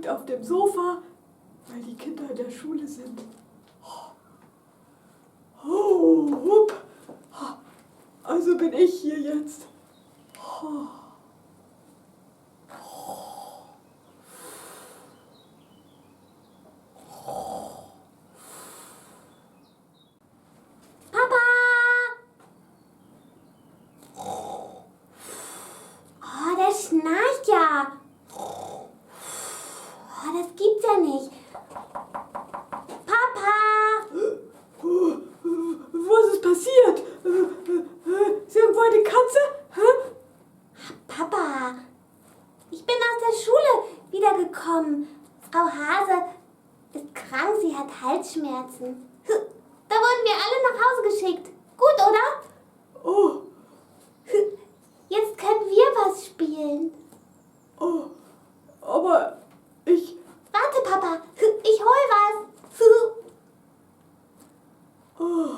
liegt auf dem Sofa, weil die Kinder in der Schule sind. Oh, hup. Also bin ich hier jetzt. Papa! Oh, der schnarcht ja. Oh, das gibt's ja nicht. Papa! Was ist passiert? Ist irgendwo eine Katze? Papa, ich bin aus der Schule wiedergekommen. Frau Hase ist krank, sie hat Halsschmerzen. Da wurden wir alle nach Hause geschickt. Gut, oder? Oh, Jetzt können wir was spielen. oh, aber ich... Warte, Papa, ich hol was. Oh,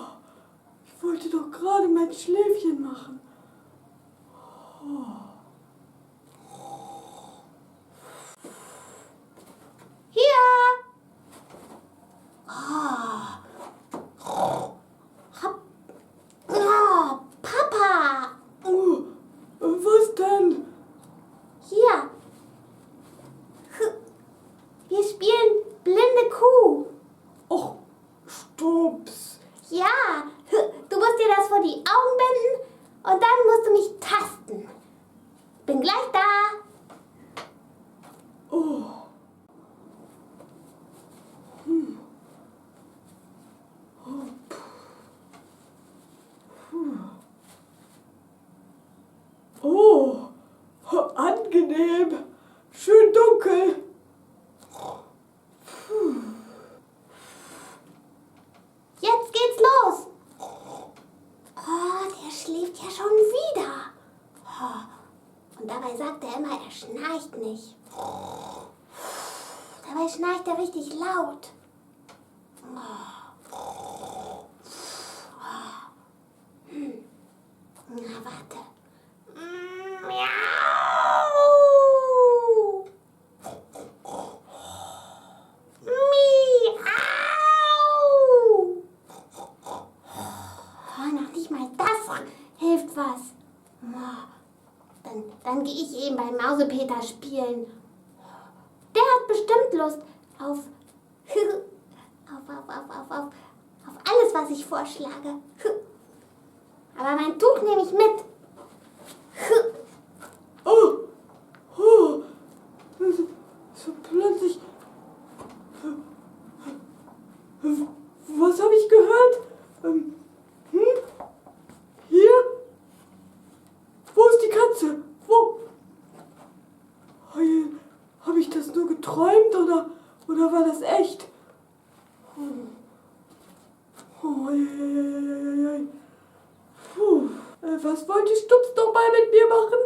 ich wollte doch gerade mein Schläfchen machen. Hier. Oh, Papa. Oh, was denn? Hier. Wir spielen blinde Kuh. Och, Stups. Ja, du musst dir das vor die Augen binden und dann musst du mich tasten. Bin gleich da. Oh. Oh, angenehm. Schön dunkel. Jetzt geht's los. Oh, der schläft ja schon wieder. Oh, und dabei sagt er immer, er schnarcht nicht. Dabei schnarcht er richtig laut. Na, warte. Miau. Miau. Oh, noch nicht mal das hilft was. Dann gehe ich eben bei Mausepeter spielen. Der hat bestimmt Lust auf alles, was ich vorschlage. Aber mein Tuch nehme ich mit. Oh, oh. So plötzlich. Was habe ich gehört? Hier? Wo ist die Katze? Wo? Habe ich das nur geträumt oder war das echt? Oh, was wollte Stups doch mal mit mir machen?